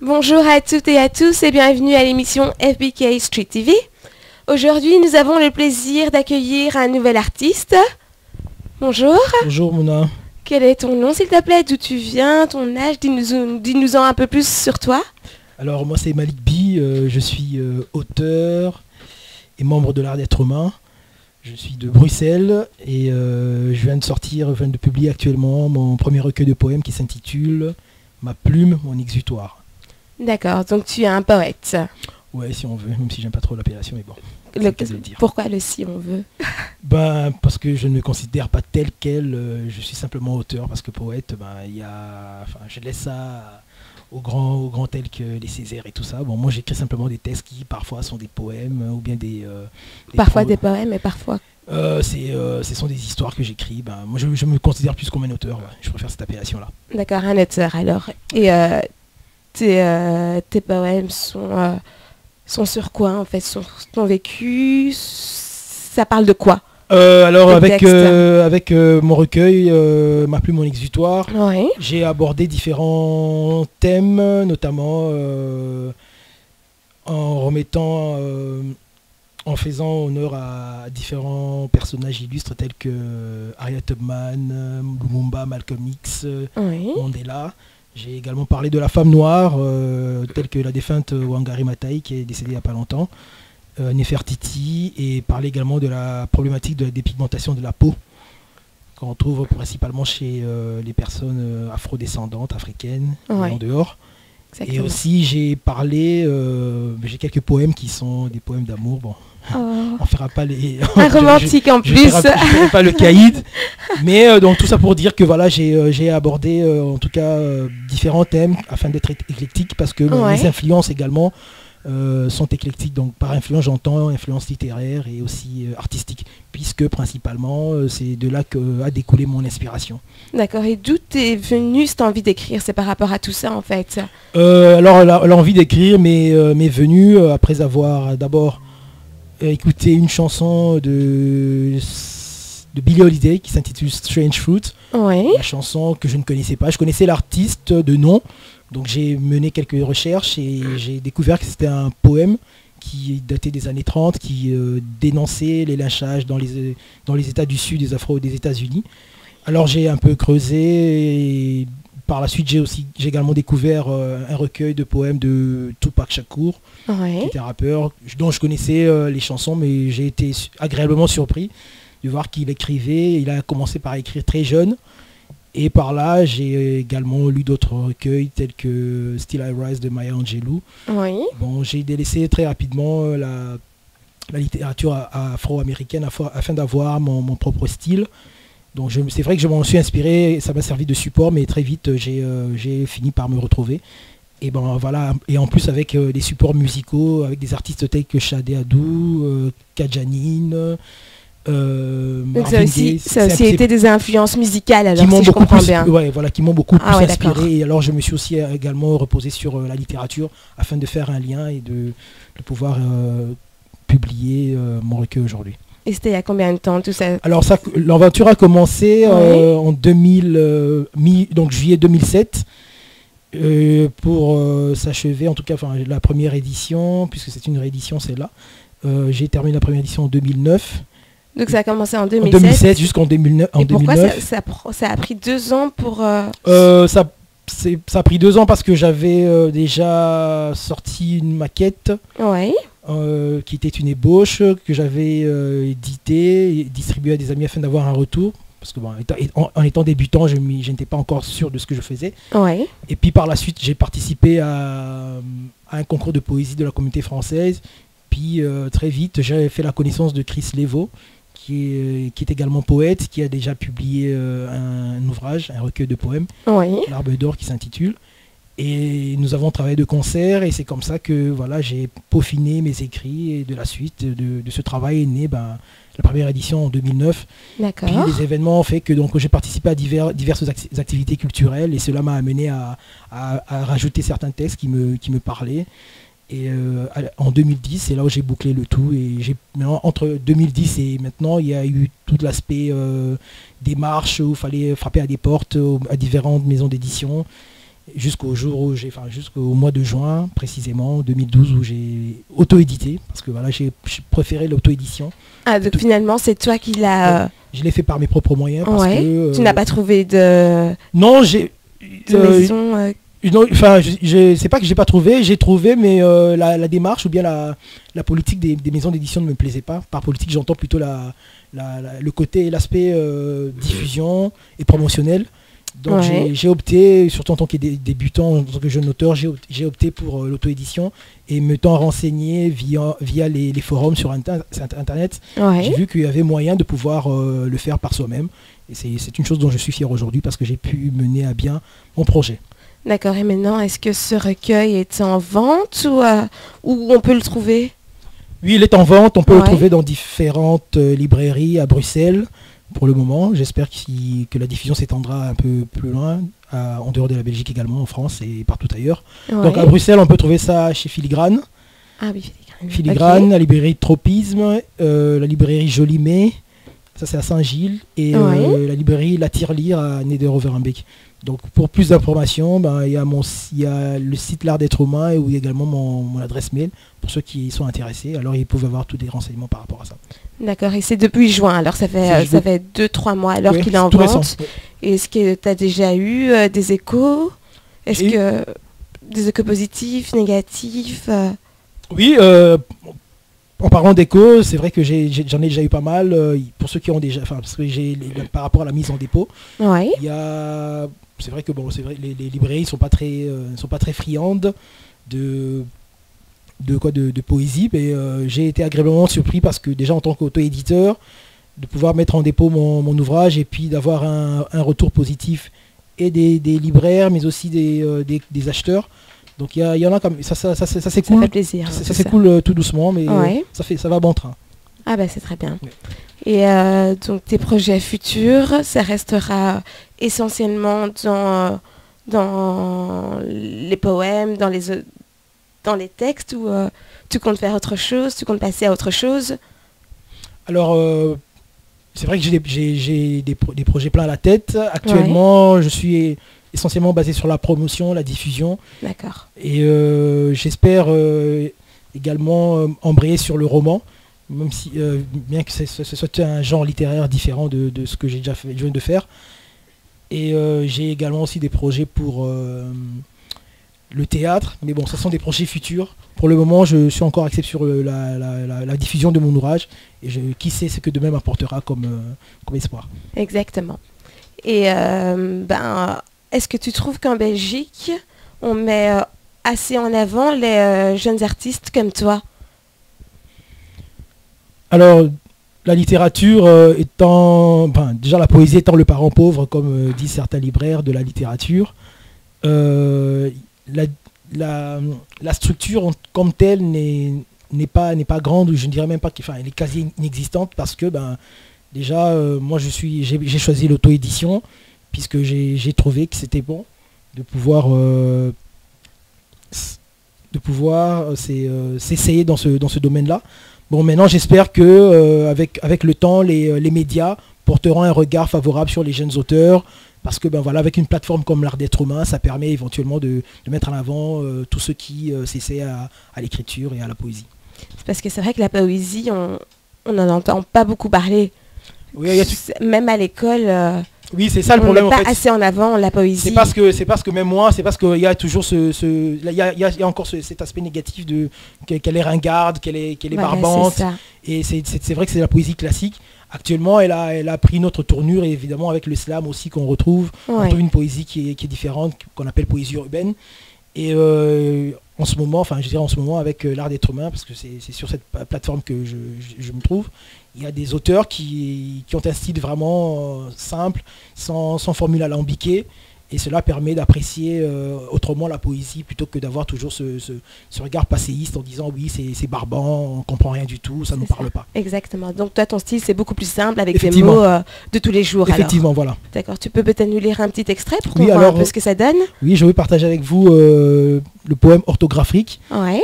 Bonjour à toutes et à tous et bienvenue à l'émission FBK Street TV. Aujourd'hui, nous avons le plaisir d'accueillir un nouvel artiste. Bonjour. Bonjour Mouna. Quel est ton nom s'il te plaît? D'où tu viens? Ton âge? Dis-nous-en un peu plus sur toi. Alors moi c'est Malik B, je suis auteur et membre de l'Art d'être humain. Je suis de Bruxelles et je viens de publier actuellement mon premier recueil de poèmes qui s'intitule Ma plume, mon exutoire. D'accord, donc tu es un poète. Ouais, si on veut, même si j'aime pas trop l'appellation, mais bon. Pourquoi le si on veut? Ben, parce que je ne me considère pas tel quel, je suis simplement auteur, parce que poète, je laisse ça aux grands tels que les Césaires et tout ça. Bon, moi j'écris simplement des textes qui parfois sont des poèmes ou bien des parfois des poèmes et parfois... ce sont des histoires que j'écris. Ben, moi je me considère plus comme un auteur, ouais. Je préfère cette appellation-là. D'accord, un auteur alors. Et tes poèmes sont sur quoi en fait? Sur ton vécu? Ça parle de quoi? Avec mon recueil, Ma plume, mon exutoire, oui. J'ai abordé différents thèmes, notamment en faisant honneur à différents personnages illustres tels que Harriet Tubman, Lumumba, Malcolm X, Oui. Mandela. J'ai également parlé de la femme noire, telle que la défunte Wangari Maathai, qui est décédée il n'y a pas longtemps, Nefertiti, et parler également de la problématique de la dépigmentation de la peau, qu'on trouve principalement chez les personnes afrodescendantes, africaines, Oui. et en dehors. Exactement. Et aussi j'ai quelques poèmes qui sont des poèmes d'amour. Bon, on fera pas les... Un romantique en plus. Je ferai pas le caïd. Mais donc tout ça pour dire que voilà, j'ai abordé en tout cas différents thèmes afin d'être éclectique, parce que mes influences également sont éclectiques. Donc par influence j'entends influence littéraire et aussi artistique, puisque principalement c'est de là qu'a découlé mon inspiration. D'accord, et d'où t'es venu cette envie d'écrire? C'est par rapport à tout ça en fait? Alors l'envie d'écrire m'est venue après avoir d'abord écouté une chanson de Billie Holiday qui s'intitule Strange Fruit. Oui. La chanson que je ne connaissais pas. Je connaissais l'artiste de nom, donc j'ai mené quelques recherches et j'ai découvert que c'était un poème qui datait des années 30, qui dénonçait les lynchages dans les États du Sud, des États-Unis. Alors j'ai un peu creusé et par la suite j'ai également découvert un recueil de poèmes de Tupac Shakur, qui était un rappeur dont je connaissais les chansons, mais j'ai été agréablement surpris de voir qu'il écrivait. Il a commencé par écrire très jeune. Et par là, j'ai également lu d'autres recueils tels que Still I Rise de Maya Angelou. Oui. Bon, j'ai délaissé très rapidement la littérature afro-américaine afin d'avoir mon propre style. Donc c'est vrai que je m'en suis inspiré, ça m'a servi de support, mais très vite j'ai fini par me retrouver. Et ben voilà, et en plus avec des supports musicaux, avec des artistes tels que Shadé Adou, Kajanine. Donc ça aussi été des influences musicales alors, qui si je comprends bien. Ouais, voilà, qui m'ont beaucoup plus inspiré. D'accord. Et alors je me suis aussi également reposé sur la littérature afin de faire un lien et de pouvoir publier mon recueil aujourd'hui. Et c'était il y a combien de temps tout ça? Alors l'aventure a commencé en donc juillet 2007. Pour s'achever, en tout cas la première édition, puisque c'est une réédition celle-là. J'ai terminé la première édition en 2009. Donc ça a commencé en 2007. En 2007 jusqu'en 2009. Et pourquoi ça a pris 2 ans pour... Ça a pris 2 ans parce que j'avais déjà sorti une maquette qui était une ébauche que j'avais éditée et distribuée à des amis afin d'avoir un retour. Parce que bon, en étant débutant, je n'étais pas encore sûr de ce que je faisais. Et puis par la suite, j'ai participé à un concours de poésie de la communauté française. Puis très vite, j'ai fait la connaissance de Chris Levo, qui est également poète, qui a déjà publié un ouvrage, un recueil de poèmes, L'Arbre d'or, qui s'intitule. Et nous avons travaillé de concert et c'est comme ça que voilà, j'ai peaufiné mes écrits, et de la suite de ce travail est né la première édition en 2009. D'accord. Puis les événements ont fait que j'ai participé à diverses activités culturelles et cela m'a amené à rajouter certains textes qui me parlaient. Et en 2010, c'est là où j'ai bouclé le tout. Et entre 2010 et maintenant, il y a eu tout l'aspect démarche où il fallait frapper à des portes, à différentes maisons d'édition. jusqu'au mois de juin, précisément, 2012, où j'ai auto-édité, parce que voilà, j'ai préféré l'auto-édition. Ah, donc finalement, c'est toi qui l'as... Je l'ai fait par mes propres moyens. Parce que, tu n'as pas trouvé de... Non, j'ai... de maison... Non, enfin, c'est pas que j'ai pas trouvé, j'ai trouvé, mais la démarche ou bien la politique des maisons d'édition ne me plaisait pas. Par politique, j'entends plutôt le côté, l'aspect diffusion et promotionnel. Donc j'ai opté, surtout en tant que débutant, en tant que jeune auteur, j'ai opté pour l'auto-édition et m'étant renseigné via les forums sur Internet, j'ai vu qu'il y avait moyen de pouvoir le faire par soi-même. Et c'est une chose dont je suis fier aujourd'hui parce que j'ai pu mener à bien mon projet. D'accord, et maintenant, est-ce que ce recueil est en vente ou on peut le trouver? Oui, il est en vente, on peut le trouver dans différentes librairies à Bruxelles pour le moment. J'espère que la diffusion s'étendra un peu plus loin, en dehors de la Belgique également, en France et partout ailleurs. Donc à Bruxelles, on peut trouver ça chez Filigrane. Ah oui, Filigrane. Filigrane, la librairie Tropisme, la librairie Jolimé, ça c'est à Saint-Gilles, et la librairie La Tirelire à Neder-Overembeek. Donc pour plus d'informations, il y a le site L'Art d'être humain ou également mon adresse mail pour ceux qui sont intéressés. Alors ils peuvent avoir tous les renseignements par rapport à ça. D'accord, et c'est depuis juin, alors ça fait 2-3 mois alors qu'il est en vente. Récent. Est-ce que tu as déjà eu des échos? Est-ce que des échos positifs, négatifs? Oui, en parlant d'échos, c'est vrai que j'en ai déjà eu pas mal. Pour ceux qui ont déjà, parce que par rapport à la mise en dépôt, il y a... C'est vrai que les librairies ne sont pas très friandes de poésie, mais j'ai été agréablement surpris parce que déjà en tant qu'auto-éditeur, de pouvoir mettre en dépôt mon ouvrage et puis d'avoir un retour positif et des libraires, mais aussi des acheteurs. Donc il y en a comme ça c'est cool. Ça fait plaisir. Ça s'écoule tout doucement, mais ça va bon train. Ah bah c'est très bien. Ouais. Et donc tes projets futurs, ça restera essentiellement dans les poèmes, dans les textes, ou tu comptes faire autre chose, tu comptes passer à autre chose? Alors c'est vrai que j'ai des projets plein à la tête. Actuellement, je suis essentiellement basé sur la promotion, la diffusion. D'accord. Et j'espère également embrayer sur le roman, même si bien que ce soit un genre littéraire différent de ce que je viens de faire. Et j'ai également aussi des projets pour le théâtre, mais bon, ce sont des projets futurs. Pour le moment, je suis encore axé sur la diffusion de mon ouvrage, et qui sait ce que demain m'apportera comme espoir. Exactement. Et est-ce que tu trouves qu'en Belgique, on met assez en avant les jeunes artistes comme toi? Alors, la littérature étant... déjà, la poésie étant le parent pauvre, comme disent certains libraires de la littérature, la structure comme telle n'est pas grande, ou je ne dirais même pas elle est quasi inexistante, parce que déjà, moi, j'ai choisi l'auto-édition, puisque j'ai trouvé que c'était bon de pouvoir s'essayer dans ce domaine-là. Bon, maintenant, j'espère que avec le temps, les médias porteront un regard favorable sur les jeunes auteurs, parce que avec une plateforme comme L'Art d'être humain, ça permet éventuellement de mettre en avant tous ceux qui s'essaient à l'écriture et à la poésie. Parce que c'est vrai que la poésie, on n'en entend pas beaucoup parler. Oui, même à l'école... oui, c'est ça le problème. On ne met pas assez en avant la poésie. C'est parce que même moi, c'est parce qu'il y a toujours il y a encore cet aspect négatif qu'elle est ringarde, qu'elle est barbante. Et c'est vrai que c'est la poésie classique. Actuellement, elle a pris une autre tournure, et évidemment avec le slam aussi qu'on retrouve. On trouve une poésie qui est différente, qu'on appelle poésie urbaine. Et en ce moment, avec L'Art d'être humain, parce que c'est sur cette plateforme que je me trouve, il y a des auteurs qui ont un style vraiment simple, sans formule alambiquée, et cela permet d'apprécier autrement la poésie, plutôt que d'avoir toujours ce regard passéiste en disant oui, c'est barbant, on ne comprend rien du tout, ça ne nous parle pas. Exactement. Donc toi, ton style, c'est beaucoup plus simple, avec des mots de tous les jours. Effectivement, alors. Voilà. D'accord. Tu peux peut-être nous lire un petit extrait pour qu'on voit un peu ce que ça donne? Oui, je vais partager avec vous le poème orthographique. Ouais.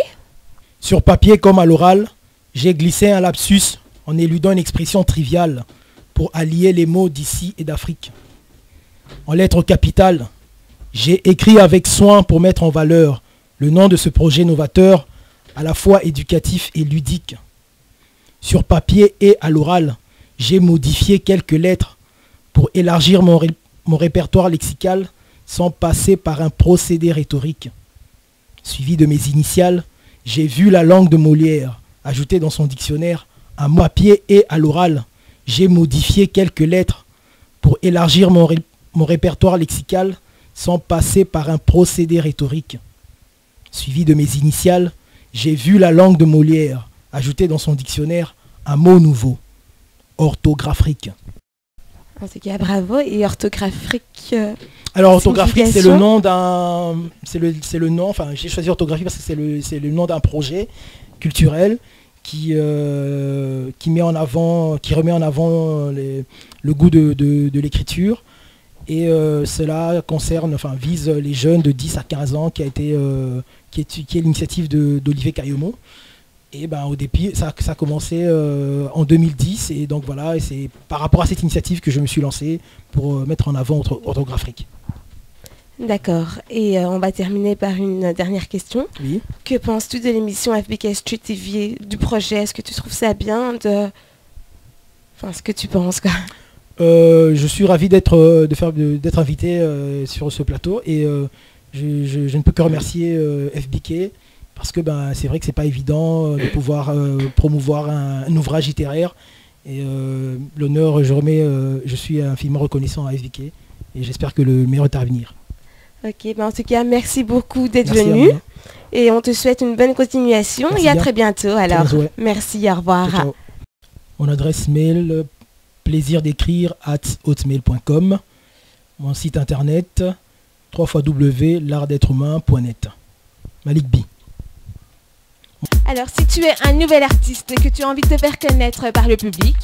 Sur papier comme à l'oral, j'ai glissé un lapsus en éludant une expression triviale pour allier les mots d'ici et d'Afrique. En lettres capitales, J'ai écrit avec soin pour mettre en valeur le nom de ce projet novateur, à la fois éducatif et ludique. Sur papier et à l'oral, j'ai modifié quelques lettres pour élargir mon répertoire lexical sans passer par un procédé rhétorique. Suivi de mes initiales, j'ai vu la langue de Molière ajouter dans son dictionnaire un mot papier et à l'oral. J'ai modifié quelques lettres pour élargir mon répertoire lexical sans passer par un procédé rhétorique. Suivi de mes initiales, j'ai vu la langue de Molière ajouter dans son dictionnaire un mot nouveau, orthographique. En tout cas, bravo. Et orthographique. Alors orthographique, c'est le nom d'un, c'est le nom. Enfin, j'ai choisi orthographique parce que c'est le nom d'un projet culturel qui remet en avant le goût de l'écriture. Et cela vise les jeunes de 10 à 15 ans qui est l'initiative d'Olivier Caillemot. Et au début, ça a commencé en 2010. Et donc voilà, et c'est par rapport à cette initiative que je me suis lancé pour mettre en avant orthographique. D'accord. Et on va terminer par une dernière question. Oui. Que penses-tu de l'émission FBK Street TV, du projet? Est-ce que tu trouves ça bien ce que tu penses, quoi? Je suis ravi d'être invité sur ce plateau et je ne peux que remercier FBK parce que c'est vrai que c'est pas évident de pouvoir promouvoir un ouvrage littéraire et l'honneur je suis infiniment reconnaissant à FBK et j'espère que le meilleur est à venir. Ok, en tout cas merci beaucoup d'être venu et on te souhaite une bonne continuation. Merci et à bien. Très bientôt alors. Merci, au revoir. Ciao, ciao. Mon adresse mail plaisir d'écrire @hotmail.com, mon site internet www.l'artdêtrehumain.net. Malik B. Alors si tu es un nouvel artiste et que tu as envie de te faire connaître par le public,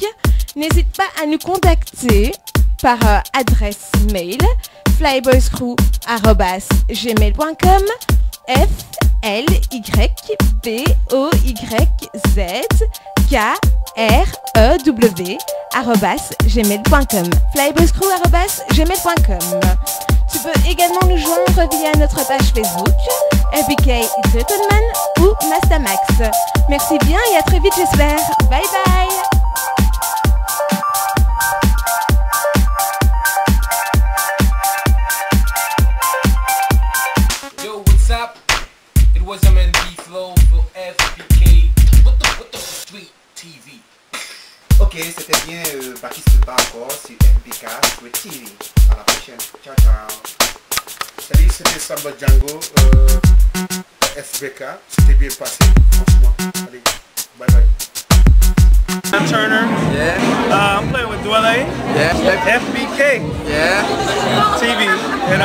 n'hésite pas à nous contacter par adresse mail flyboyscrew@gmail.com flyboyscrew@gmail.com flyboyscrew@gmail.com. Tu peux également nous joindre via notre page Facebook FBK Entertainment ou Mastermax. Merci bien et à très vite j'espère. Bye bye. Was MNB Flow for FBK. What the Street TV. Ok, c'était bien Baptiste Barcor sur FBK Street TV. À la prochaine. Ciao, ciao. Salut, c'était Samba Django. FBK. C'était bien passé, franchement. Allez, bye bye. I'm Turner. Yeah. I'm playing with Dwele. Yeah. FBK. Yeah. TV. And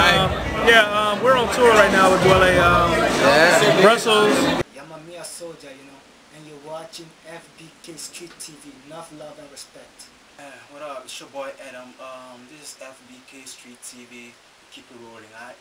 we're on tour right now with Dwele. Brussels. I'm a mere soldier, and you're watching FBK Street TV. Enough love and respect. What up? It's your boy Adam. This is FBK Street TV. Keep it rolling, alright?